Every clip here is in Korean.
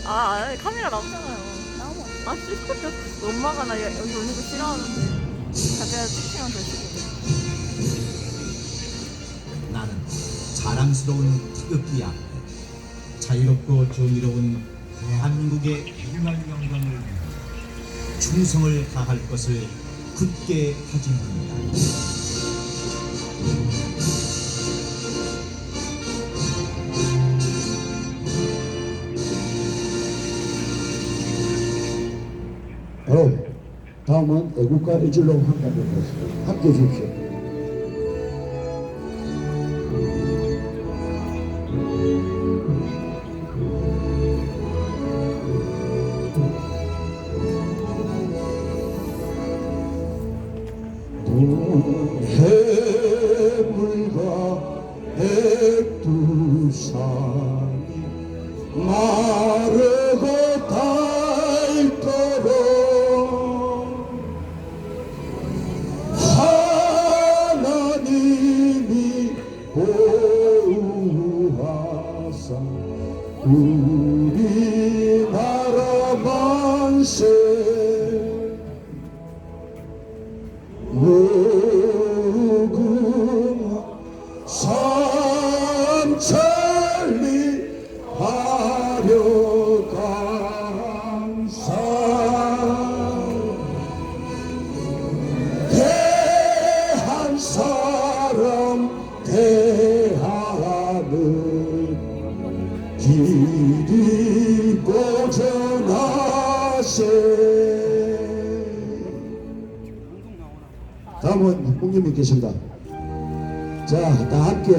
카메라 나오잖아요. 나오면 싫어요. 엄마가 나 여기 오는 거 싫어하는데. 자기가 채팅하면 되지. 나는 자랑스러운 태극기 앞에 자유롭고 정의로운 대한민국의 백날 영광을 위해 충성을 다할 것을 굳게 다짐합니다. 다음은 애국가 애줄로 함께하겠습니다. 함께해 주십시오. 해물과 백두산이 마르고 닳도록 하나님이 보호하사 우리나라 만세 무궁화 삼천리 하려강산 대한 사람 대하늘 길이 고전하세. 다음은 홍님이 계십니다. 자, 다 함께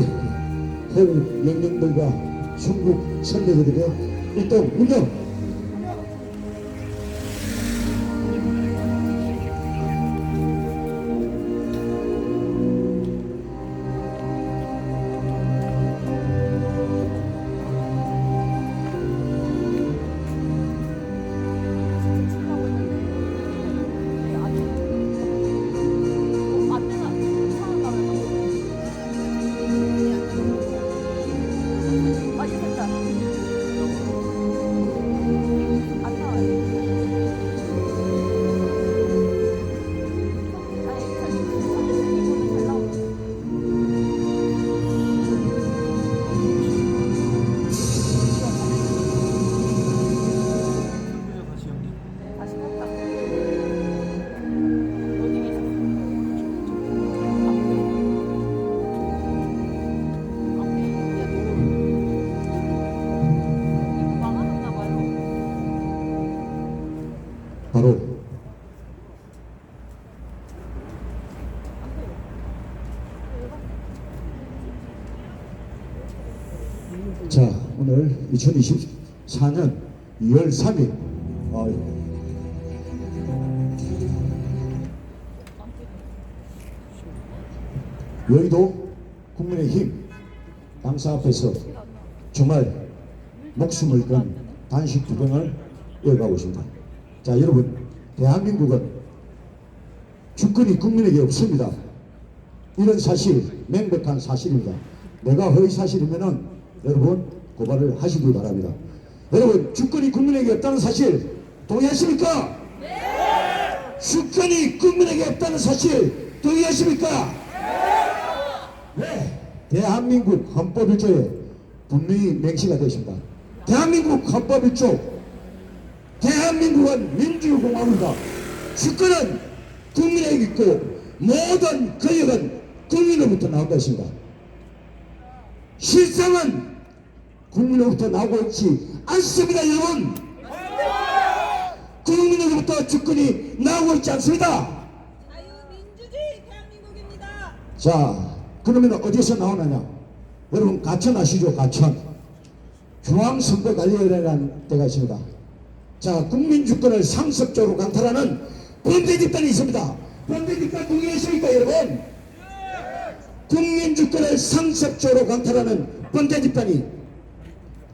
해외 영령들과 중국 선배들에게 일단 운영. 바로 자, 오늘 2024년 2월 3일 여의도 국민의힘 당사 앞에서 정말 목숨을 건 단식 투쟁을 이어가고 있습니다. 자, 여러분, 대한민국은 주권이 국민에게 없습니다. 이런 사실, 명백한 사실입니다. 내가 허위사실이면은 여러분 고발을 하시기 바랍니다. 여러분, 주권이 국민에게 없다는 사실 동의하십니까? 네! 주권이 국민에게 없다는 사실 동의하십니까? 네! 네! 대한민국 헌법 1조에 분명히 명시가 되어 있습니다. 대한민국 헌법 1조 대한민국은 민주공화국이다. 주권은 국민에게 있고 모든 권력은 국민으로부터 나온다 했습니다. 실상은 국민으로부터 나오고 있지 않습니다, 여러분. 국민으로부터 주권이 나오고 있지 않습니다. 자유민주주의 대한민국입니다. 자, 그러면 어디서 나오느냐? 여러분, 가천 아시죠? 가천. 중앙선거관리위원회라는 데가 있습니다. 자, 국민주권을 상습적으로 강탈하는 범죄 집단이 있습니다. 범죄 집단 동의하십니까, 여러분? 국민주권을 상습적으로 강탈하는 범죄 집단이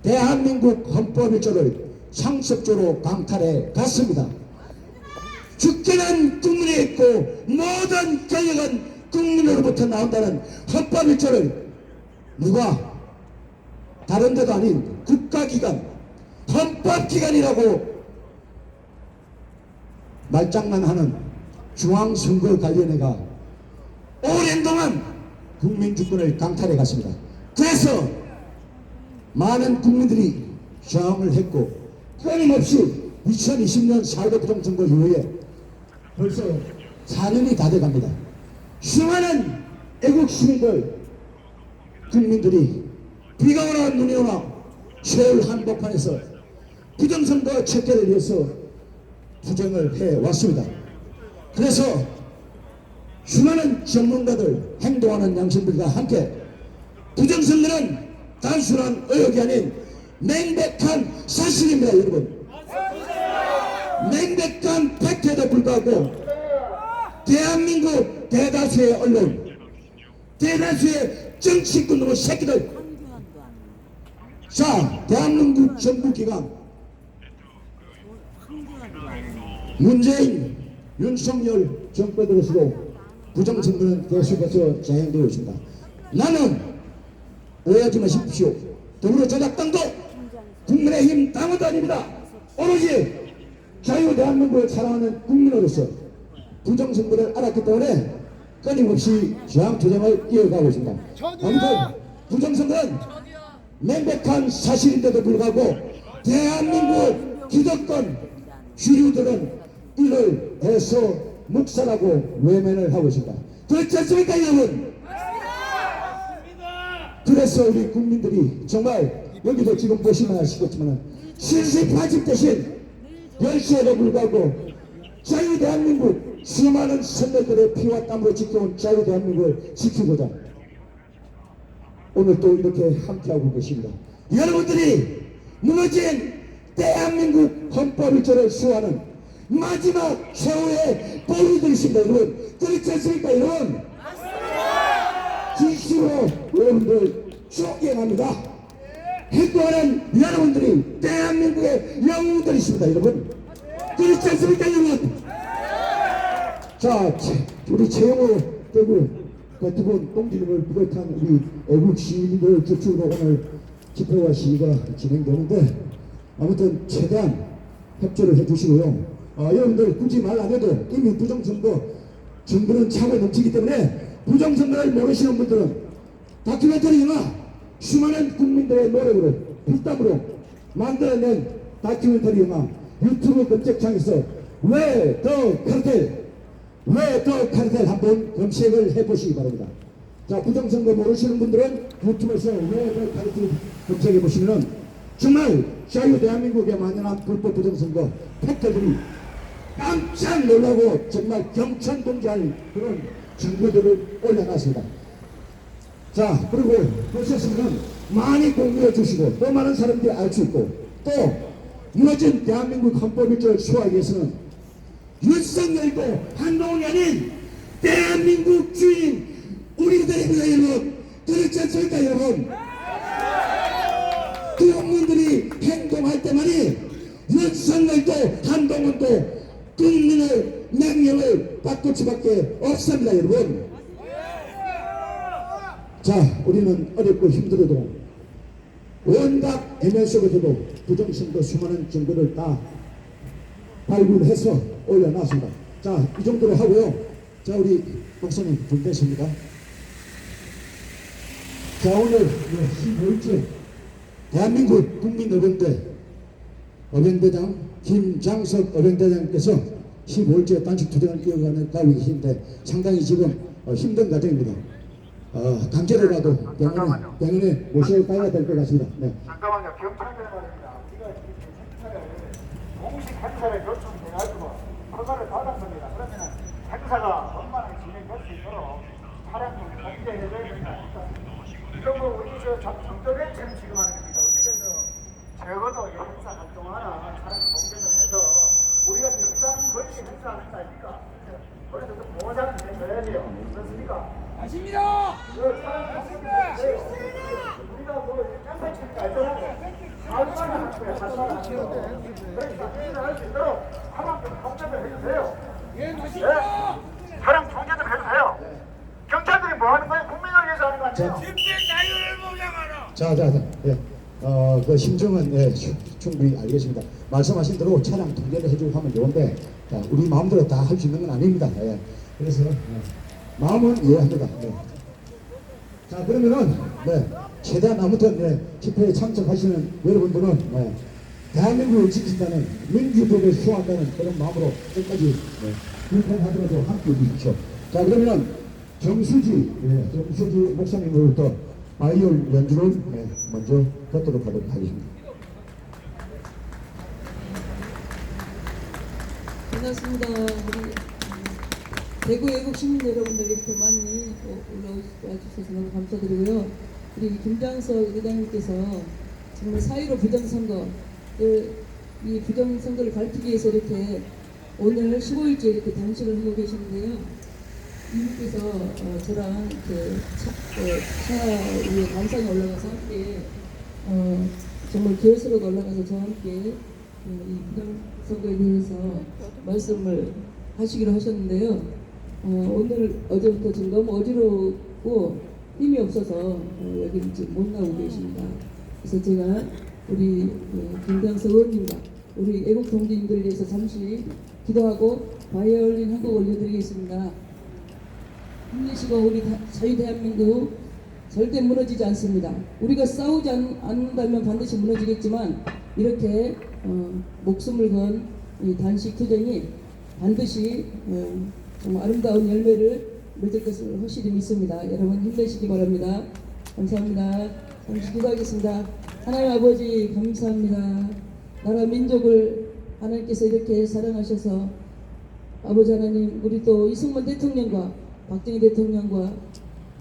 대한민국 헌법 1조를 상습적으로 강탈해 갔습니다. 주권은 국민에 있고 모든 권력은 국민으로부터 나온다는 헌법 1조를 누가 다른 데도 아닌 국가기관 헌법기관이라고 말장난하는 중앙선거관리위원회가 오랜 동안 국민주권을 강탈해 갔습니다. 그래서 많은 국민들이 저항을 했고 끊임없이 2020년 4.15 부정선거 이후에 벌써 4년이 다 돼갑니다. 수많은 애국 시민들 국민들이 비가 오나 눈이 오나 서울 한복판에서 부정선거 척결을 위해서 투쟁을 해왔습니다. 그래서 수많은 전문가들 행동하는 양심들과 함께 부정선거는 단순한 의혹이 아닌 맹백한 사실입니다. 여러분, 맹백한 팩트에도 불구하고 대한민국 대다수의 언론, 대다수의 정치꾼 새끼들, 자, 대한민국 정부기관 문재인, 윤석열 정부 들어서도 부정선거는 계속해서 진행되어 있습니다. 나는 오해하지 마십시오. 더불어전략당도 국민의힘 당원도 아닙니다. 오로지 자유 대한민국을 사랑하는 국민으로서 부정선거를 알았기 때문에 끊임없이 저항 투쟁을 이어가고 있습니다. 아무튼 부정선거는 명백한 사실인데도 불구하고 대한민국 기득권 주류들은 이를 대서 묵살하고 외면을 하고 있습니다. 그렇지 않습니까, 여러분? 그래서 우리 국민들이 정말 여기도 지금 보시면 아시겠지만 실시파집 대신 열시에도 불구하고 자유 대한민국 수많은 선배들의 피와 땀으로 지켜온 자유 대한민국을 지키고자 오늘 또 이렇게 함께하고 계십니다. 여러분들이 무너진 대한민국 헌법 1조를 수호하는 마지막 최후의 보위들이십니다. 여러분, 그렇지 않습니까, 여러분? 진심으로 여러분들 존경합니다. 행동하는 여러분들이 대한민국의 영웅들이십니다. 여러분, 그렇지 않습니까, 여러분? 자, 우리 최영호 대구 대통령 동지님을 비롯한 우리 애국 시민들 주축으로 오늘 집회와 시위가 진행되는데 아무튼 최대한 협조를 해주시고요. 여러분들 굳이 말 안 해도 이미 부정선거 정부는 차고 넘치기 때문에 부정선거를 모르시는 분들은 다큐멘터리 영화 수많은 국민들의 노력으로 피땀으로 만들어낸 다큐멘터리 영화 유튜브 검색창에서 왜 더 카르텔 한번 검색을 해보시기 바랍니다. 자, 부정선거 모르시는 분들은 유튜브에서 왜 더 카르텔 검색해 보시면은 정말 자유 대한민국에 만연한 불법 부정선거 팩트들이 깜짝 놀라고 정말 경천동지할 그런 정보들을 올려놨습니다. 자, 그리고 보셨으면 많이 공유해 주시고 또 많은 사람들이 알 수 있고 또 무너진 대한민국 헌법 1조를 수호하기 위해서는 윤석열도 한동훈이 아닌 대한민국 주인 우리들입니다. 여러분, 그렇지 않습니까, 여러분? 국민들이 행동할 때만이 윤석열도 한동훈도 국민의 명령을 받을 수밖에 없습니다. 여러분, 자, 우리는 어렵고 힘들어도 온갖 애면 속에서도 부정선거 수많은 정보를 다 발굴해서 올려놨습니다. 자, 이 정도로 하고요. 자, 우리 목사님 준비했습니다. 자, 오늘 15일째 대한민국 국민의병대장 김장석 의병대장께서 15일째 단식 투쟁을 이어가고 계신데 상당히 지금 힘든 과정입니다. 강제로라도 병원에 모셔가야 될 것 같습니다. 네. 잠깐만요. 경찰들 말입니다. 우리가 행사를 공식 행사를 요청해가지고 허가를 받았습니다. 그러면 행사가 원만하게 진행될 수 있도록 차량 좀 통제해줘야 됩니다. 이런 거 우리 정도벤처럼 지금 하는 겁니다. 어떻게 해서 적어도 이 행사 활동하는 차량 통제 좀 해서 우리가 정상 권리 행사하는 거 아닙니까? 그래서 좀 보장을 해줘야 돼요. 그렇습니까? 아십니다. 우리가 뭐 깜빡이니까 알잖아요. 사주만 하는 거야, 사주만 하는 거. 그래서 회의를 할 수 있도록 차량 좀 통제를 해주세요. 예, 맞습니다. 차량 통제 좀 해주세요. 경찰들이 뭐 하는 거예요? 국민을 위해서 하는 거 아니에요? 집회 자유를 보장하라. 자, 예. 그 심정은 충분히 알겠습니다. 말씀하신 대로 차량 통제를 해주고 하면 좋은데 우리 마음대로 다 할 수 있는 건 아닙니다. 그래서 마음은 이해합니다. 자 그러면은 최대한 아무튼 집회에 참석하시는 여러분들은 대한민국을 지킨다는 민주법을 수호한다는 그런 마음으로 끝까지 불편하더라도 함께 해주십시오. 자 그러면은 정수지 목사님으로부터 바이올 연주를 먼저 듣도록 하도록 하겠습니다. 반갑습니다. 우리 대구 애국 시민 여러분들 이렇게 많이 올라와 주셔서 너무 감사드리고요. 우리 김장석 의장님께서 정말 4.15 부정선거 이 부정선거를 밝히기 위해서 이렇게 오늘 15일째 이렇게 단식을 하고 계시는데요. 이분께서 저랑 이렇게 차 위에 단상에 올라가서 함께 정말 기어스로 올라가서 저와 함께 이 부정선거에 대해서 말씀을 하시기로 하셨는데요. 오늘 어제부터 지금 너무 어지럽고 힘이 없어서 여기 지금 못 나오고 계십니다. 그래서 제가 우리 김장석 의원님과 우리 애국 동지님들을 위해서 잠시 기도하고 바이올린 한 곡 올려드리겠습니다. 힘내시고 우리 자유 대한민국 절대 무너지지 않습니다. 우리가 싸우지 않는다면 반드시 무너지겠지만 이렇게 목숨을 건 이 단식 투쟁이 반드시 정말 아름다운 열매를 맺을 것을 확실히 믿습니다. 여러분 힘내시기 바랍니다. 감사합니다. 잠시 기도하겠습니다. 하나님 아버지 감사합니다. 나라 민족을 하나님께서 이렇게 사랑하셔서 아버지 하나님 우리 또 이승만 대통령과 박정희 대통령과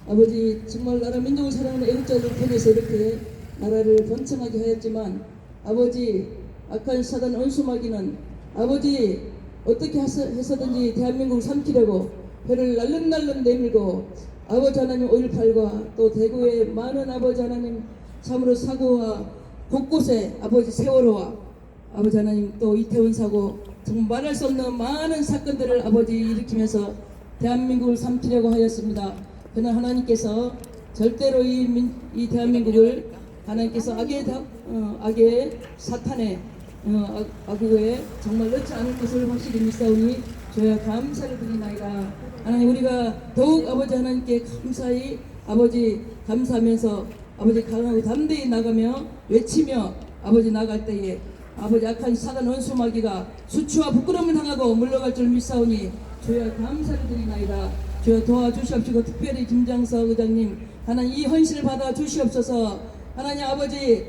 아버지 정말 나라 민족을 사랑하는 애국자들을 통해서 이렇게 나라를 번창하게 하였지만 아버지 악한 사단 원수마귀는 아버지 어떻게 해서든지 대한민국을 삼키려고 배를 날름날름 내밀고 아버지 하나님 5.18과 또 대구의 많은 아버지 하나님 참으로 사고와 곳곳에 아버지 세월호와 아버지 하나님 또 이태원 사고 정말 말할 수 없는 많은 사건들을 아버지 일으키면서 대한민국을 삼키려고 하였습니다. 그러나 하나님께서 절대로 이 대한민국을 하나님께서 악의 사탄의 악에 정말 넣지 않을 것을 확실히 믿사오니 저야 감사를 드리나이다. 하나님 우리가 더욱 아버지 하나님께 감사히 아버지 감사하면서 아버지 강하고 담대히 나가며 외치며 아버지 나갈 때에 아버지 악한 사단 원수마귀가 수치와 부끄러움을 당하고 물러갈 줄 믿사오니 주여 감사를 드리나이다. 주여 도와주시옵시고 특별히 김장석 의장님 하나님 이 헌신을 받아 주시옵소서. 하나님 아버지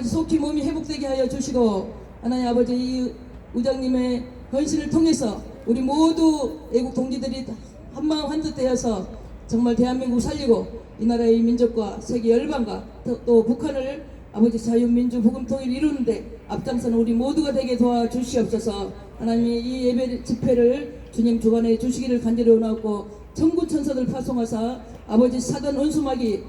속히 몸이 회복되게 하여 주시고 하나님 아버지 이 의장님의 헌신을 통해서 우리 모두 애국 동지들이 한마음 한뜻 되어서 정말 대한민국 살리고 이 나라의 민족과 세계 열방과 또 북한을 아버지 자유민주 복음통일 이루는데 앞장서는 우리 모두가 되게 도와주시옵소서. 하나님이 이 예배 집회를 주님 주관해 주시기를 간절히 원하고 천군 천사들 파송하사 아버지 사단 원수마귀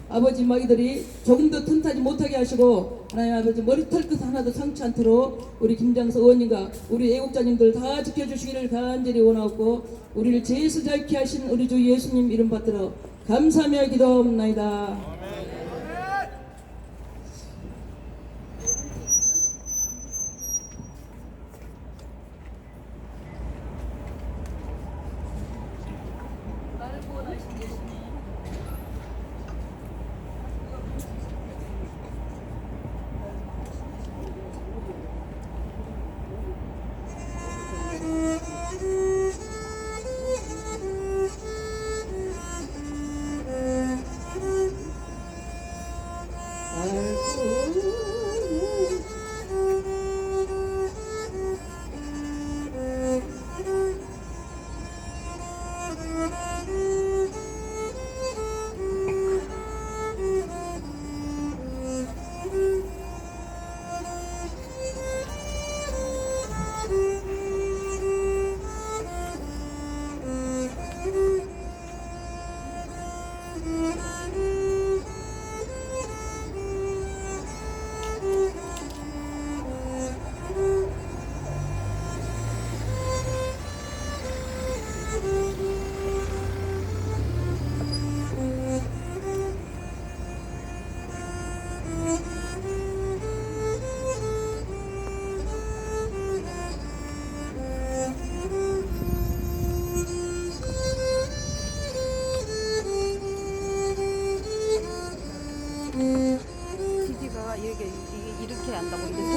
아버지 마귀들이 조금 더 틈타지 못하게 하시고 하나님 아버지 머리털 끝 하나도 상치 않도록 우리 김장석 의원님과 우리 애국자님들 다 지켜주시기를 간절히 원하고 우리를 제수자케 하신 우리 주 예수님 이름 받들어 감사하며 기도합나이다.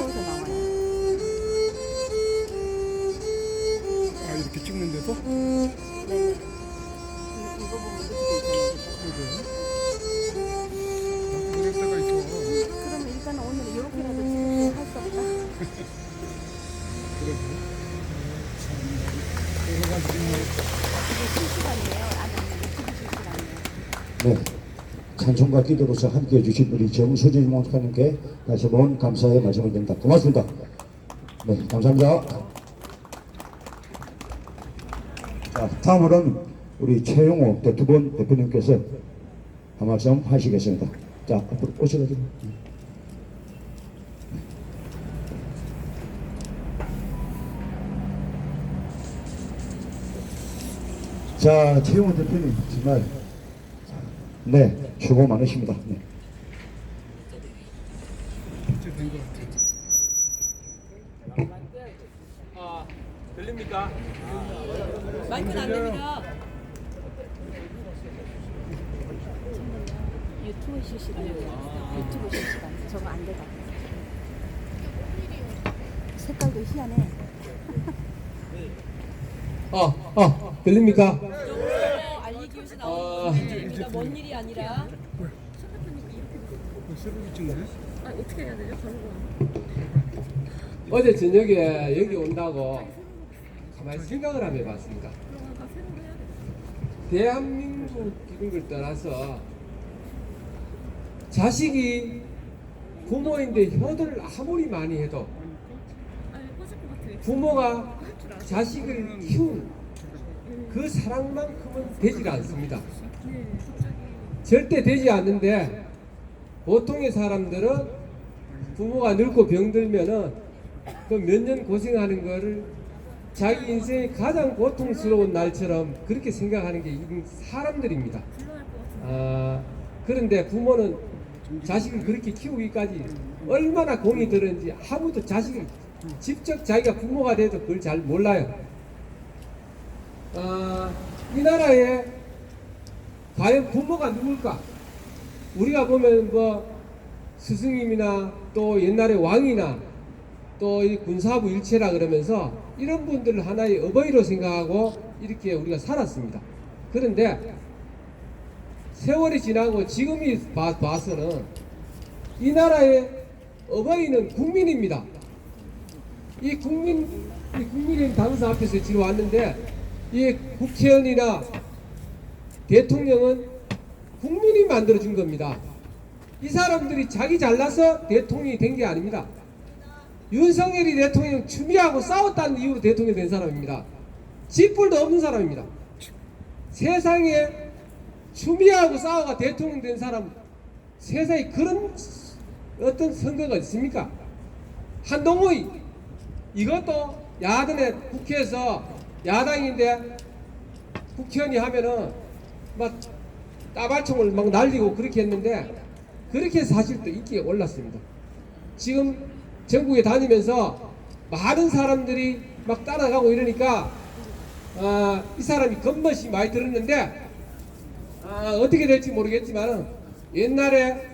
유튜브에서 나와요. 아, 이렇게 찍는데도? 네네. 이거 보면 이렇게 돼 있잖아요. 그럴 때가 있어. 그러면 일단은 오늘 이렇게라도 할 수 없다. 이게 실시간이에요. 아니, 유튜브 실시간이에요. 네. 찬송과 기도로서 함께해 주신 우리 정수진 목사님께 다시 한번 감사의 말씀을 드립니다. 고맙습니다. 네, 감사합니다. 자, 다음으로는 우리 최용호 대투본 대표님께서 한 말씀 하시겠습니다. 자, 앞으로 오셔가지고. 자, 최용호 대표님 정말 네, 수고 많으십니다. 네. 이제 된 것 같아. 들립니까? 마이크는 안 됩니다. 유튜브 실시간이에요. 유튜브 실시간. 저거 안 되다. 색깔도 희한해. 들립니까? 알리기 위해서 나오는 겁니다. 먼 일이 아니라. 새로이 찍네. 어제 저녁에 여기 온다고 가만히 생각을 한번 해봤습니다. 대한민국 이런 걸 떠나서 자식이 부모인데 효도를 아무리 많이 해도 부모가 자식을 키운 그 사랑만큼은 되질 않습니다. 절대 되지 않는데 보통의 사람들은 부모가 늙고 병들면은 그 몇 년 고생하는 거를 자기 인생의 가장 고통스러운 날처럼 그렇게 생각하는 게 사람들입니다. 그런데 부모는 자식을 그렇게 키우기까지 얼마나 공이 들었는지 아무도 자식을 직접 자기가 부모가 돼도 그걸 잘 몰라요. 이 나라에 과연 부모가 누굴까? 우리가 보면 뭐 스승님이나 또 옛날에 왕이나 또 이 군사부 일체라 그러면서 이런 분들을 하나의 어버이로 생각하고 이렇게 우리가 살았습니다. 그런데 세월이 지나고 지금이 봐서는 이 나라의 어버이는 국민입니다. 이 국민의 당사 앞에서 지금 왔는데 이 국회의원이나 대통령은 국민이 만들어준 겁니다. 이 사람들이 자기 잘나서 대통령이 된 게 아닙니다. 윤석열이 대통령 추미애하고 싸웠다는 이유로 대통령이 된 사람입니다. 쥐뿔도 없는 사람입니다. 세상에 추미애하고 싸워가 대통령 된 사람 세상에 그런 어떤 선거가 있습니까? 한동훈 이것도 야당에 국회에서 야당인데 국회의원이 하면은 막 따발총을 막 날리고 그렇게 했는데 그렇게 사실도 인기에 올랐습니다. 지금 전국에 다니면서 많은 사람들이 막 따라가고 이러니까 이 사람이 겉멋이 많이 들었는데 어떻게 될지 모르겠지만 옛날에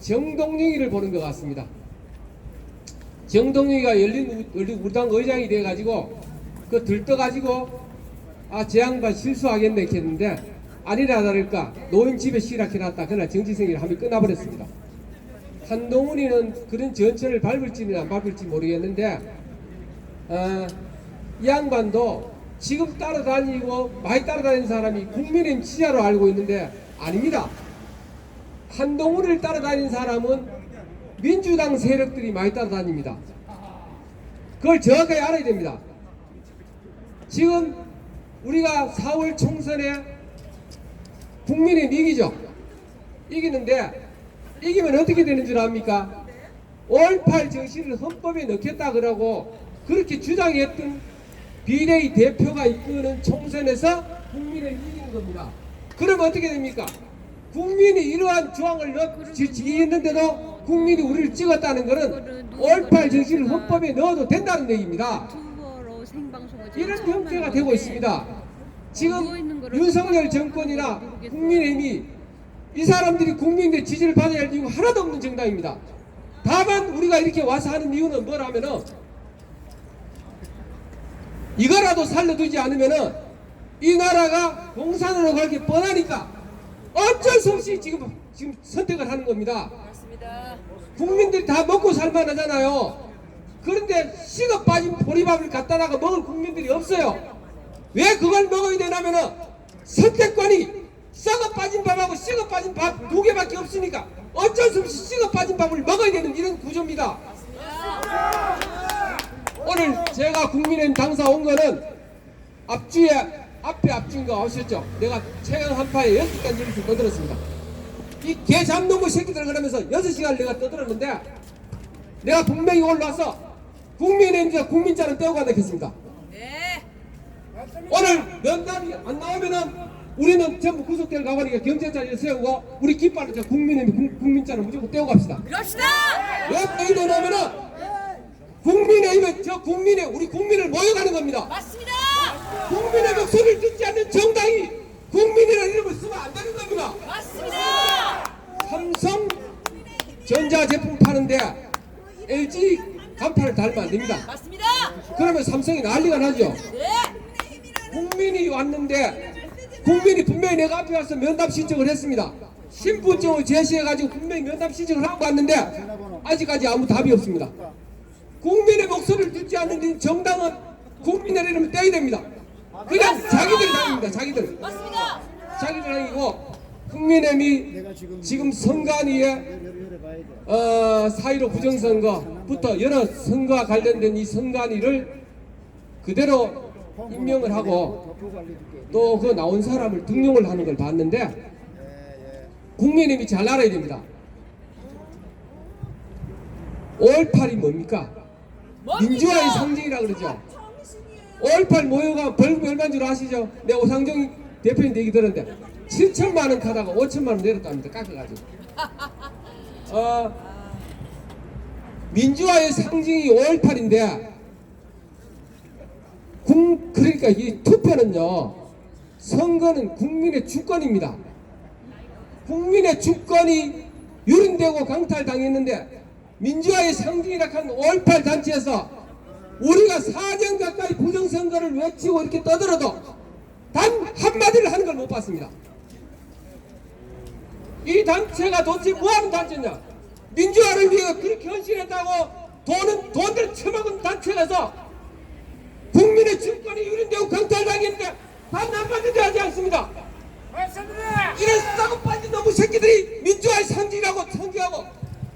정동영이를 보는 것 같습니다. 정동영이가 열린 우리 당 의장이 돼가지고 그 들떠가지고 제 양반 실수하겠네 이렇게 했는데 아니라 다를까 노인 집에 시락해놨다 그날 정치생활 함이 끝나버렸습니다. 한동훈이는 그런 전철을 밟을지는 안 밟을지 모르겠는데 이 양반도 지금 따라다니고 많이 따라다니는 사람이 국민의힘 지자로 알고 있는데 아닙니다. 한동훈을 따라다니는 사람은 민주당 세력들이 많이 따라다닙니다. 그걸 정확하게 알아야 됩니다. 지금 우리가 4월 총선에 국민의힘 이기죠. 이기는데 이기면 어떻게 되는 줄 압니까? 5.18 정신을 헌법에 넣겠다 그러고 그렇게 주장했던 비대위 대표가 이끄는 총선에서 국민을 이기는 겁니다. 그러면 어떻게 됩니까? 국민이 이러한 조항을 지지했는데도 국민이 우리를 찍었다는 것은 5.18 정신을 헌법에 넣어도 된다는 얘기입니다. 이런 형태가 되고 있습니다. 지금 윤석열 정권이나 국민의힘이 이 사람들이 국민들의 지지를 받아야 할 이유가 하나도 없는 정당입니다. 다만 우리가 이렇게 와서 하는 이유는 뭐라면은 이거라도 살려두지 않으면은 이 나라가 공산으로 갈 게 뻔하니까 어쩔 수 없이 지금 선택을 하는 겁니다. 국민들이 다 먹고 살만하잖아요. 그런데 식어 빠진 보리밥을 갖다다가 먹을 국민들이 없어요. 왜 그걸 먹어야 되냐면은 선택권이 썩어 빠진 밥하고 식어 빠진 밥 두 개밖에 없으니까 어쩔 수 없이 식어 빠진 밥을 먹어야 되는 이런 구조입니다. 오늘 제가 국민의힘 당사 온 거는 앞에 앞주인 거 아셨죠? 내가 최강 한파에 6시간 일을 떠들었습니다. 이 개 잡놈의 새끼들 그러면서 6시간을 내가 떠들었는데 내가 분명히 올라와서 국민의힘 국민자는 떼고 가겠습니다. 오늘 면담이 안 나오면은 우리는 전부 구속될 가버리니까 경찰차를 세우고 우리 깃발을 국민의힘 국민자는 무조건 떼고 갑시다. 그럽시다. 왜 떼고 나면은 국민의힘은 우리 국민을 모여가는 겁니다. 맞습니다. 국민의 목소리를 듣지 않는 정당이 국민이라는 이름을 쓰면 안 되는 겁니다. 맞습니다. 삼성 전자 제품 파는데 LG 간판을 달면 안 됩니다. 맞습니다. 그러면 삼성이 난리가 나죠. 네. 국민이 왔는데 국민이 분명히 내가 앞에 와서 면담 신청을 했습니다. 신분증을 제시해가지고 분명히 면담 신청을 하고 왔는데 아직까지 아무 답이 없습니다. 국민의 목소리를 듣지 않는 정당은 국민의 이름을 떼야 됩니다. 그냥 자기들이 당입니다. 자기들. 맞습니다. 자기들 당이고 국민의힘이 지금 선관위에 4.15 부정선거부터 여러 선거와 관련된 이 선관위를 그대로 임명을 하고 또 그 나온 사람을 등용을 하는 걸 봤는데 국민의힘이 잘 알아야 됩니다. 5.18이 뭡니까? 민주화의 상징이라 그러죠. 5.18 모여가 벌금 얼마인 줄 아시죠? 내 오상정 대표님 얘기 들었는데 7천만 원 가다가 5천만 원 내렸답니다. 깎아가지고. 민주화의 상징이 5.18인데 그러니까 이 투표는요, 선거는 국민의 주권입니다. 국민의 주권이 유린되고 강탈당했는데 민주화의 상징이라 하는 5.18 단체에서 우리가 4년 가까이 부정선거를 외치고 이렇게 떠들어도 단 한마디를 하는 걸 못 봤습니다. 이 단체가 도대체 뭐하는 단체냐? 민주화를 위해 그렇게 헌신했다고 돈을 처먹은 단체라서 국민의 주권이 유린되고 강탈당했는데 단 한마디도 하지 않습니다. 이런 싸고 빠진 놈의 새끼들이 민주화의 상징이라고 상징하고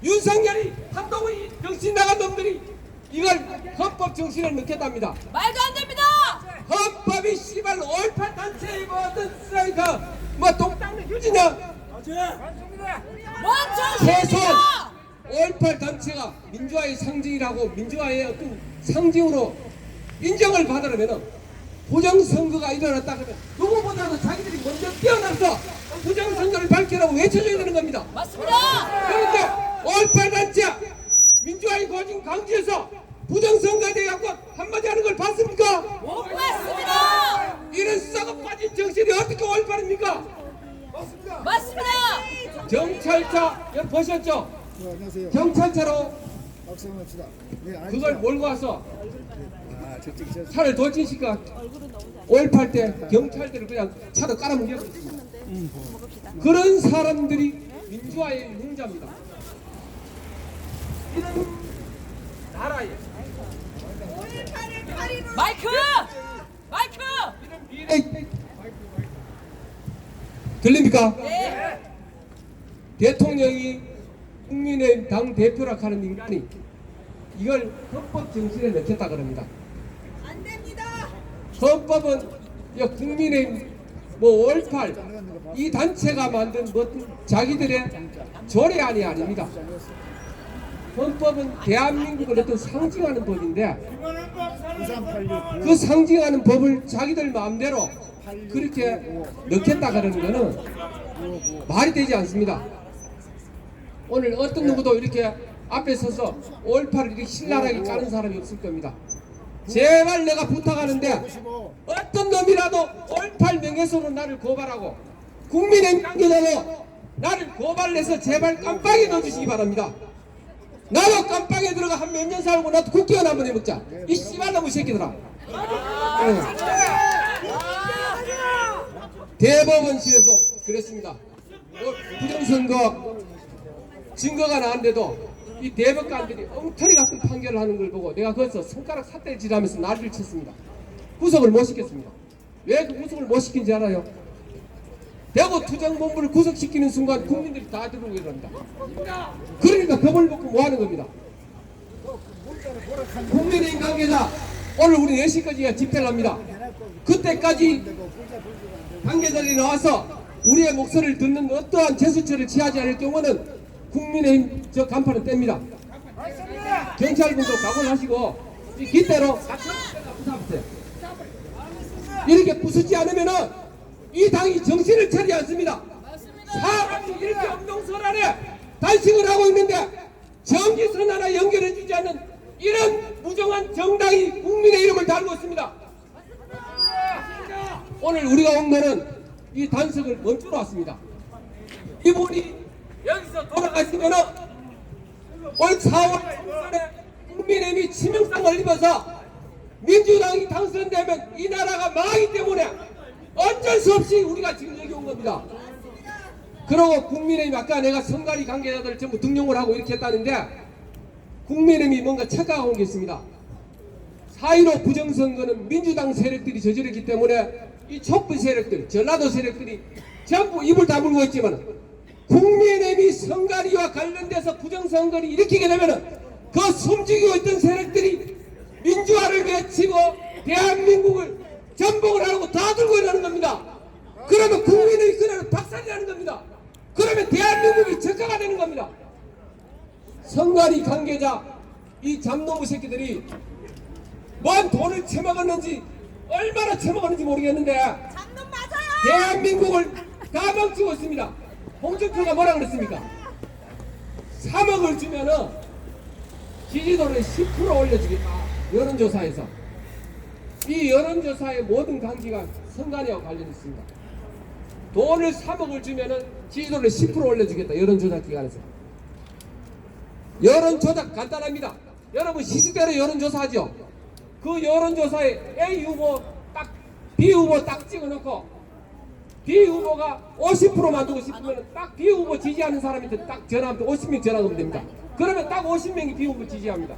윤석열이 한동훈이 정신 나간 놈들이 이걸 헌법 정신을 넣겠답니다. 말도 안 됩니다. 헌법이 씨발 5.18 단체의 뭐 어떤 쓰라니까 뭐 똥땅의 휴지냐? 최소한 5.18 단체가 민주화의 상징이라고 민주화의 어떤 상징으로 인정을 받으려면 부정선거가 일어났다 그러면 누구보다도 자기들이 먼저 뛰어나서 부정선거를 밝히라고 외쳐줘야 되는 겁니다. 맞습니다. 그런데 5.18 단체 민주화의 고증 강지에서 부정선거에 대해 갖고 한마디 하는 걸 봤습니까? 못 봤습니다. 이런 썩어 빠진 정신이 어떻게 5.18입니까? 맞습니다. 맞습니다. 경찰차 여기 보셨죠? 네, 안녕하세요. 경찰차로 박수 한번 합시다. 네, 그걸 몰고 와서 저쪽이 저 차를 돌진시켜 5.18 때 경찰들을 그냥 차로 깔아뭉개버렸습니다. 그런 사람들이 민주화의 흉자입니다. 이런 나라에 마이크! 에이, 들립니까? 네. 대통령이 국민의힘 당 대표라 하는 인간이 이걸 헌법 정신에 넣겠다 그럽니다. 안 됩니다. 헌법은 국민의힘 뭐 5.18 이 단체가 만든 뭐 자기들의 조례안이 아닙니다. 헌법은 대한민국을 어떤 상징하는 법인데 그 상징하는 법을 자기들 마음대로 그렇게 넣겠다 그러는 거는 말이 되지 않습니다. 오늘 어떤 누구도 이렇게 앞에 서서 5.18을 이렇게 신랄하게 까는 사람이 없을 겁니다. 제발 내가 부탁하는데 어떤 놈이라도 5.18 명예훼손으로 나를 고발하고 국민의힘 관계자도 나를 고발해서 제발 깜빡이 넣어주시기 바랍니다. 나도 깜빵에 들어가 한 몇 년 살고 나도 국회의원 한번 해먹자. 이 씨발놈의 새끼들아. 대법원실에서 그랬습니다. 부정선거 증거가 나왔는데도 이 대법관들이 엉터리 같은 판결을 하는 걸 보고 내가 거기서 손가락 삿대질하면서 난리를 쳤습니다. 구속을 못 시켰습니다. 왜 그 구속을 못 시킨지 알아요? 대구 투쟁본부를 구속시키는 순간 국민들이 다 들어오게 됩니다. 그러니까 겁을 먹고 뭐 하는 겁니다. 국민의힘 관계자 오늘 우리 4시까지 집회를 합니다. 그때까지 관계자들이 나와서 우리의 목소리를 듣는 어떠한 제스처를 취하지 않을 경우는 국민의힘 저 간판은 뗍니다. 경찰분도 각오를 하시고 이 깃대로 부숴보세요. 이렇게 부수지 않으면은 이 당이 정신을 차리지 않습니다. 사람이 이렇게 엄동설안에 단식을 하고 있는데 정기선 하나 연결해주지 않는 이런 무정한 정당이 국민의 이름을 달고 있습니다. 오늘 우리가 온 거는 이 단식을 멈추러 왔습니다. 이분이 여기서 돌아가시면은 올 4월 총선에 국민의힘이 치명상을 입어서 민주당이 당선되면 이 나라가 망하기 때문에 어쩔 수 없이 우리가 지금 여기 온 겁니다. 그러고 국민의힘 아까 내가 선관위 관계자들 전부 등용을 하고 이렇게 했다는데 국민의힘이 뭔가 착각하고 게 있습니다. 4.15 부정선거는 민주당 세력들이 저지르기 때문에 이 촛불 세력들, 전라도 세력들이 전부 입을 다물고 있지만 국민의힘이 선관위와 관련돼서 부정선거를 일으키게 되면 그 숨죽이고 있던 세력들이 민주화를 외치고 대한민국을 전복을 하고 다 들고 일어나는 겁니다. 그러면 국민의 그날은 박살이 나는 겁니다. 그러면 대한민국이 적가가 되는 겁니다. 선관위 관계자 이 잡놈의 새끼들이 뭔 돈을 처먹었는지 얼마나 처먹었는지 모르겠는데 잡놈 맞아요. 대한민국을 까먹고 있습니다. 홍준표가 뭐라 그랬습니까? 3억을 주면은 지지도를 10% 올려주겠다. 여론조사에서 이 여론조사의 모든 관계가 선관위와 관련이 있습니다. 돈을 3억을 주면은 지지도를 10% 올려주겠다. 여론조사 기관에서. 여론조사 간단합니다. 여러분 시시대로 여론조사하죠. 그 여론조사에 A 후보 딱 B 후보 딱 찍어놓고 B 후보가 50% 만들고 싶으면 딱 B 후보 지지하는 사람한테 딱 전화하면 50명 전화하면 됩니다. 그러면 딱 50명이 B 후보 지지합니다.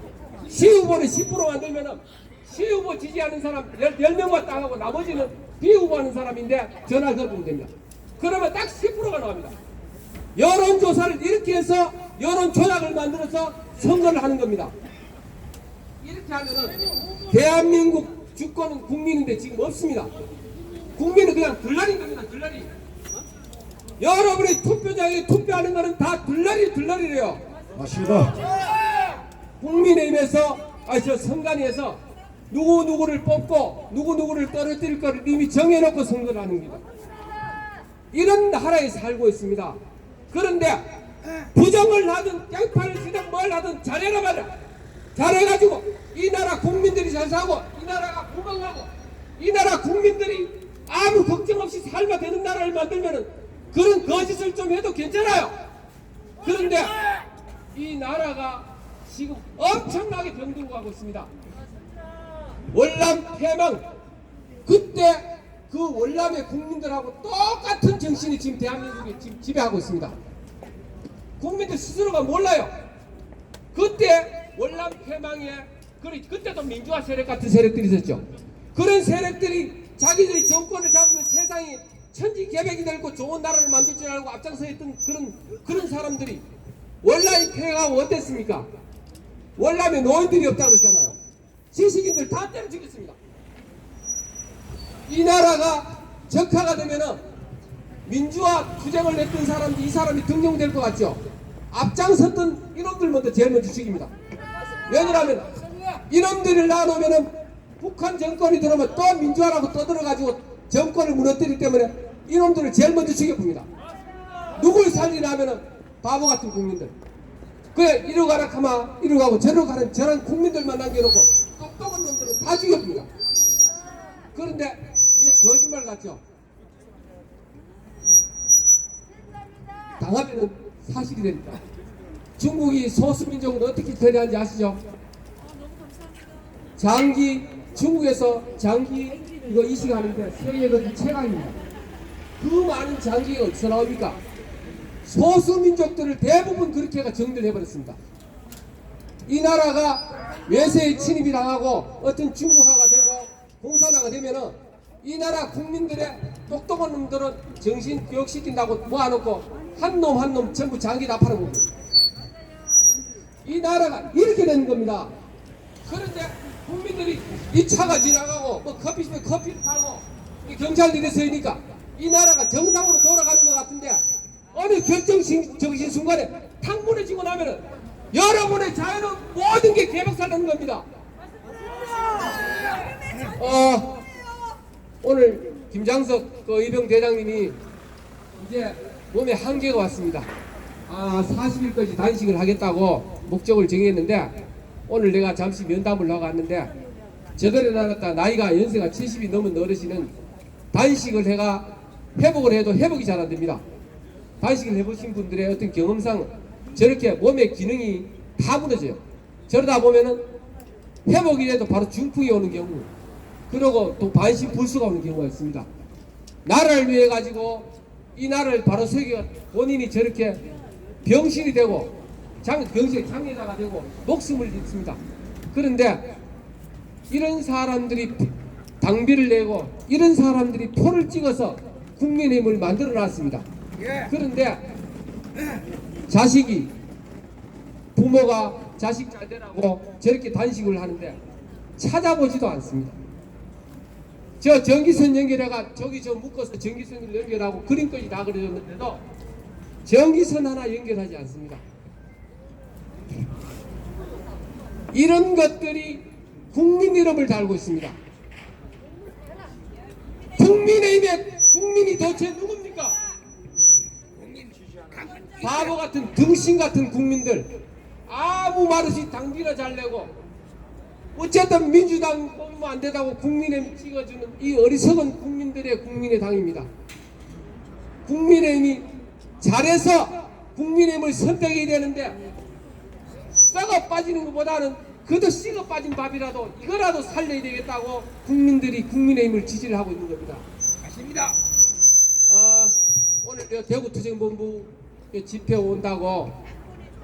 C 후보는 10% 만들면은 C 후보 지지하는 사람 10명만 딱 하고 나머지는 B 후보 하는 사람인데 전화 걸으면 됩니다. 그러면 딱 10%가 나옵니다. 여론조사를 이렇게 해서 여론조작을 만들어서 선거를 하는 겁니다. 이렇게 하면은 대한민국 주권은 국민인데 지금 없습니다. 국민은 그냥 들러리인 겁니다. 들러리. 여러분이 투표장에 투표하는 거는 다 들러리래요. 맞습니다. 국민의힘에서 저 선관위에서 누구누구를 뽑고 누구누구를 떨어뜨릴 거를 이미 정해놓고 선거를 하는 겁니다. 이런 나라에 살고 있습니다. 그런데 부정을 하든 깽판을 치든 뭘 하든 잘해라 말이야. 잘해가지고 이 나라 국민들이 잘 사고 이 나라가 건강하고 이 나라 국민들이 아무 걱정 없이 살면 되는 나라를 만들면은 그런 거짓을 좀 해도 괜찮아요. 그런데 이 나라가 지금 엄청나게 병들고 가고 있습니다. 월남 폐망 그때 그 월남의 국민들하고 똑같은 정신이 지금 대한민국에 지금 지배하고 있습니다. 국민들 스스로가 몰라요. 그때 월남 폐망에 그때도 민주화 세력 같은 세력들이 있었죠. 그런 세력들이 자기들이 정권을 잡으면 세상이 천지개벽이 되고 좋은 나라를 만들 줄 알고 앞장서 있던 그런 사람들이 월남이 폐하고 어땠습니까? 월남에 노인들이 없다고 그랬잖아요. 지식인들 다 때려 죽였습니다. 이 나라가 적화가 되면은 민주화 투쟁을 냈던 사람들 이 사람이 등용될 것 같죠? 앞장섰던 이놈들 먼저 제일 먼저 죽입니다. 왜냐하면 이놈들을 놔놓으면은 북한 정권이 들어오면 또 민주화라고 떠들어가지고 정권을 무너뜨리기 때문에 이놈들을 제일 먼저 죽여봅니다. 누굴 살리냐면은 바보 같은 국민들. 그래 이리로 가라 하면 이리로 가고 저리로 가라 저런 국민들만 남겨놓고 똑똑한 놈들은 다 죽여봅니다. 그런데 이게 거짓말 같죠? 당하면은 사실이 됩니다. 중국이 소수민족을 어떻게 처리하는지 아시죠? 중국에서 장기 이거 이식하는데 세계에서 최강입니다. 그 많은 장기가 어디서 나옵니까? 소수민족들을 대부분 그렇게 해가 정리를 해버렸습니다. 이 나라가 외세에 침입이 당하고 어떤 중국화가 되고 공산화가 되면은 이 나라 국민들의 똑똑한 놈들은 정신 교육시킨다고 모아놓고 한 놈 한 놈 전부 장기 다 팔아먹습니다. 이 나라가 이렇게 되는 겁니다. 그런데 국민들이 이 차가 지나가고 뭐 커피숍에 커피를 타고 경찰들이 서니까 이 나라가 정상으로 돌아가는 것 같은데 어느 결정적인 순간에 탁 무너지고 나면은 여러분의 자유는 모든 게 개박살나는 겁니다. 오늘 김장석 그 의병 대장님이 이제 몸에 한계가 왔습니다. 40일까지 단식을 하겠다고 목적을 정했는데 오늘 내가 잠시 면담을 하고 왔는데 저들에 나갔다 나이가 연세가 70이 넘은 어르신은 단식을 해가 회복을 해도 회복이 잘 안 됩니다. 단식을 해보신 분들의 어떤 경험상 저렇게 몸의 기능이 다 무너져요. 저러다 보면은 회복이 돼도 바로 중풍이 오는 경우, 그리고 또 반신불수가 오는 경우가 있습니다. 나라를 위해 가지고 이 나라를 바로 세계가 본인이 저렇게 병신이 되고 병신의 장애자가 되고 목숨을 잃습니다. 그런데 이런 사람들이 당비를 내고 이런 사람들이 표를 찍어서 국민의힘을 만들어 놨습니다. 그런데 자식이 부모가 자식 잘 되라고 저렇게 단식을 하는데 찾아보지도 않습니다. 저 전기선 연결해가 저기 저 묶어서 전기선을 연결하고 그림까지 다 그려줬는데도 전기선 하나 연결하지 않습니다. 이런 것들이 국민 이름을 달고 있습니다. 국민의힘의 국민이 도대체 누굽니까? 바보 같은 등신 같은 국민들, 아무 말 없이 당비나 잘 내고 어쨌든 민주당 뽑으면 안 되다고 국민의힘 찍어주는 이 어리석은 국민들의 국민의 당입니다. 국민의힘이 잘해서 국민의힘을 선택해야 되는데 썩어 빠지는 것보다는 그도 식어 빠진 밥이라도 이거라도 살려야 되겠다고 국민들이 국민의힘을 지지를 하고 있는 겁니다. 맞습니다. 오늘 대구투쟁본부 집회 온다고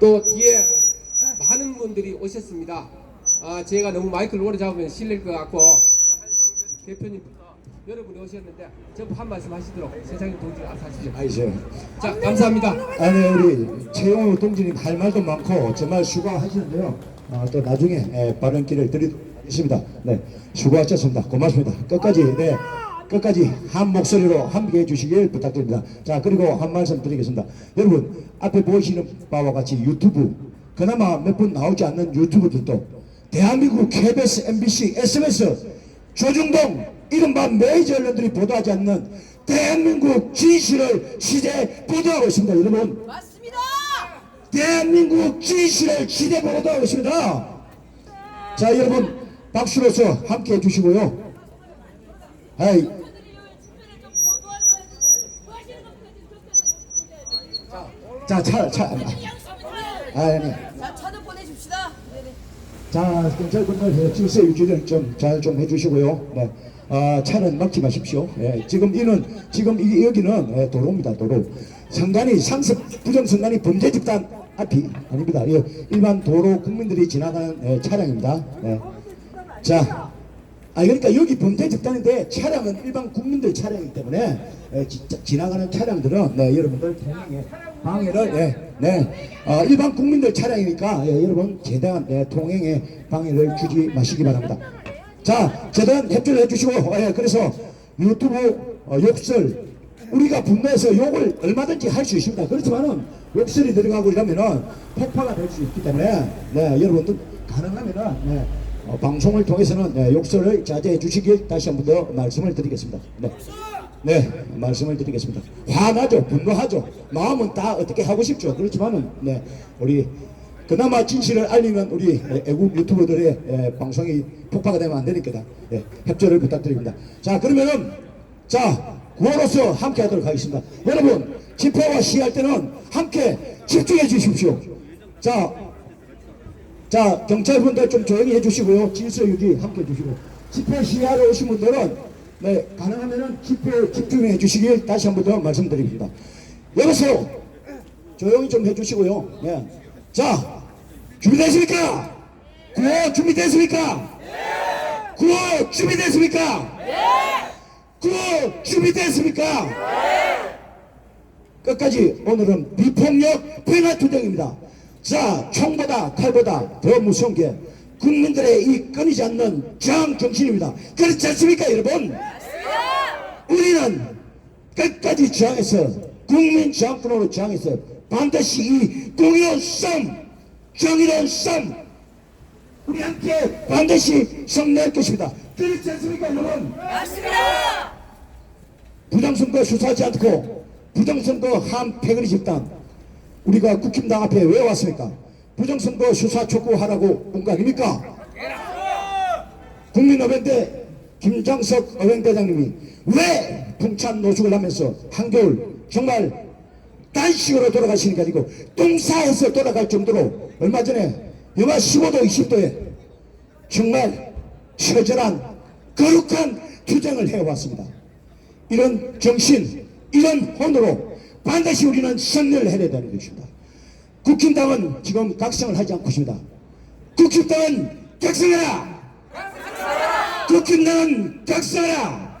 또 뒤에 많은 분들이 오셨습니다. 제가 너무 마이크를 오래 잡으면 실례일 것 같고 한상준 대표님부터 여러분이 오셨는데 전부 한 말씀 하시도록 세상의 동지 하시죠. 아이죠. 자, 감사합니다. 아니 우리 최영우 동지님 할 말도 많고 정말 수고하시는데요. 또 나중에 발언기를 드리도록 하겠습니다. 네, 수고하셨습니다. 고맙습니다. 끝까지 한 목소리로 함께해 주시길 부탁드립니다. 자, 그리고 한 말씀 드리겠습니다. 여러분 앞에 보이시는 바와 같이 유튜브 그나마 몇 분 나오지 않는 유튜브들도 대한민국 KBS, MBC, SBS, 조중동 이른바 메이저 언론들이 보도하지 않는 대한민국 진실을 시대 보도하고 있습니다. 여러분 맞습니다. 대한민국 진실을 시대 보도하고 있습니다. 자, 여러분 박수로서 함께 해주시고요. 아니. 자, 차도 보내줍시다. 네네. 자, 경찰분들 질서 유지를 잘 해주시고요. 네. 차는 막지 마십시오. 예, 지금 여기는 도로입니다. 도로. 선관위 상습 부정선관위 범죄 집단 앞이 아닙니다. 일반 도로 국민들이 지나가는 차량입니다. 예. 자, 그러니까 여기 범죄 집단인데 차량은 일반 국민들 차량이기 때문에 지나가는 차량들은 여러분들 통행에 방해를 일반 국민들 차량이니까 여러분 제대한 통행에 방해를 주지 마시기 바랍니다. 자, 제대한 협조를 해주시고 그래서 유튜브 욕설 우리가 분노해서 욕을 얼마든지 할 수 있습니다. 그렇지만은 욕설이 들어가고 이러면은 폭파가 될 수 있기 때문에 여러분들 가능하면은 방송을 통해서는 욕설을 자제해 주시길 다시 한 번 더 말씀을 드리겠습니다. 말씀을 드리겠습니다. 화나죠, 분노하죠. 마음은 다 어떻게 하고 싶죠. 그렇지만은 우리 그나마 진실을 알리는 우리 애국 유튜버들의 방송이 폭파가 되면 안 되니까 협조를 부탁드립니다. 자, 그러면은 구호로서 함께 하도록 하겠습니다. 여러분 집회와 시위할 때는 함께 집중해 주십시오. 자, 경찰분들 좀 조용히 해주시고요. 질서 유지 함께 해주시고, 집회 시위하러 오신 분들은 네, 가능하면은 집회에 집중해 주시길 다시 한 번 더 말씀드립니다. 여기서 조용히 좀 해주시고요. 네. 자, 준비됐습니까? 구호 준비됐습니까? 구호 준비됐습니까? 구호 준비됐습니까? 끝까지 오늘은 비폭력 평화투쟁입니다. 자, 총보다 칼보다 더 무서운 게 국민들의 이 끊이지 않는 저항 정신입니다. 그렇지 않습니까, 여러분? 우리는 끝까지 저항해서 국민 저항권으로 저항해서 반드시 이 공의로운 싸움, 정의로운 싸움 우리 함께 반드시 성취할 것입니다. 그렇지 않습니까, 여러분? 맞습니다. 부정선거 수사하지 않고 부정선거 한 패거리 집단 우리가 국힘당 앞에 왜 왔습니까? 부정선거 수사 촉구하라고 온 거 아닙니까? 국민의원대 김장석 의원대장님이 왜 풍찬 노숙을 하면서 한겨울 정말 단식으로 돌아가시는 게 아니고 똥사에서 돌아갈 정도로 얼마 전에 영하 15도 20도에 정말 처절한 거룩한 투쟁을 해왔습니다. 이런 정신, 이런 혼으로 반드시 우리는 승리를 해야 되는 것입니다. 국힘당은 지금 각성을 하지 않고 있습니다. 국힘당은 각성해라! 국힘당은 각성해라!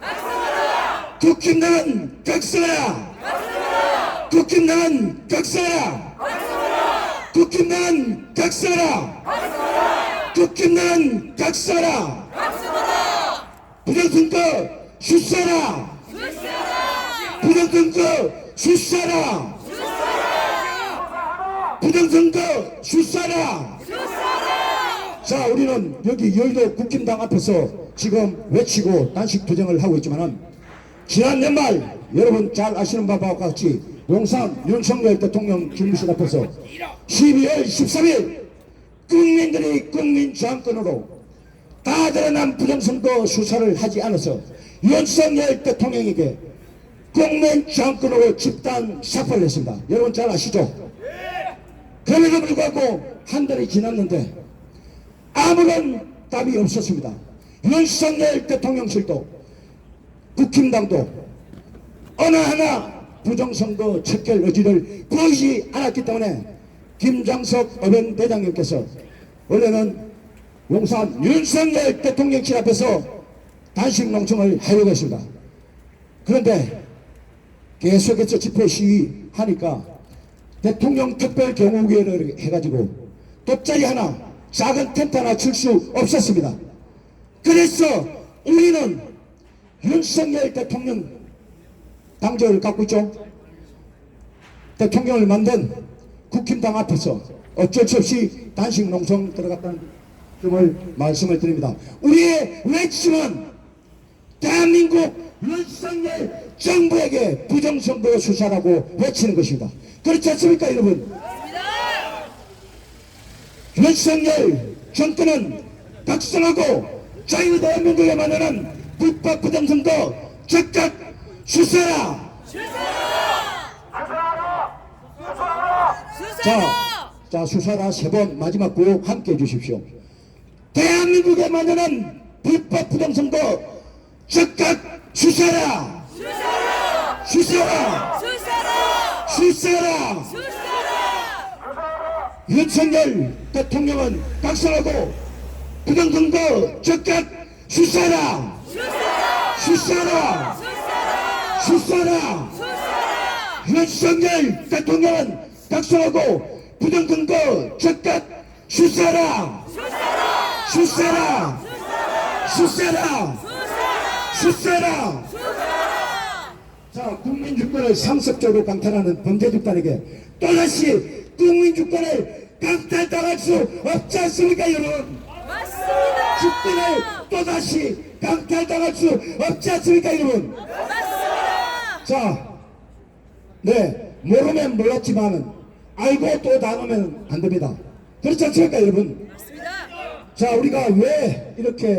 국힘당은 각성해라! 국힘당은 각성해라! 국힘당은 각성해라! 국힘당은 각성해라! 부정선거 슛사라! 부정선거 슛사라! 부정선거 슛사라! 자, 우리는 여기 여의도 국힘당 앞에서 지금 외치고 단식 투쟁을 하고 있지만은 지난 연말 여러분 잘 아시는 바와 같이 용산 윤석열 대통령 집무실 앞에서 12월 13일 국민들이 국민 저항권으로 다 드러난 부정선거 수사를 하지 않아서 윤석열 대통령에게 국민 저항권으로 집단 사표를 했습니다. 여러분 잘 아시죠? 그럼에도 불구하고 한 달이 지났는데 아무런 답이 없었습니다. 윤석열 대통령실도 국힘당도 어느 하나 부정선거 척결 의지를 보이지 않았기 때문에 김장석 의원대장님께서 원래는 용산 윤석열 대통령실 앞에서 단식 농성을 하려고 했습니다. 그런데 계속해서 집회 시위하니까 대통령 특별경호위원회를 해가지고 돗자리 하나 작은 텐트 하나 칠 수 없었습니다. 그래서 우리는 윤석열 대통령 당적을 갖고 있죠. 대통령을 만든 국힘당 앞에서 어쩔 수 없이 단식 농성 들어갔다는 점을 말씀을 드립니다. 우리의 외침은 대한민국 윤석열 정부에게 부정선거 수사라고 외치는 것입니다. 그렇지 않습니까, 여러분? 윤석열 정권은 각성하고 자유대한민국에 만드는 불법 부정선거 즉각 수사라! 자, 수사라 세 번 마지막 구호 함께 해주십시오. 대한민국에 만드는 불법 부정선거 즉각 수사라! 수사라! 수사라! 윤석열 대통령은 각성하고 부정선거 즉각 수사라! 수사라! 수사라! 윤석열 대통령은 각성하고 부정선거 즉각 수사라! 수사라! 수사라! 수사라! 자, 국민주권을 상습적으로 강탈하는 범죄 집단에게 또다시 국민주권을 강탈당할 수 없지 않습니까, 여러분? 맞습니다. 주권을 또다시 강탈당할 수 없지 않습니까, 여러분? 맞습니다. 자, 네, 모르면 몰랐지만은 알고 또 당하면 안 됩니다. 그렇지 않습니까, 여러분? 맞습니다. 자, 우리가 왜 이렇게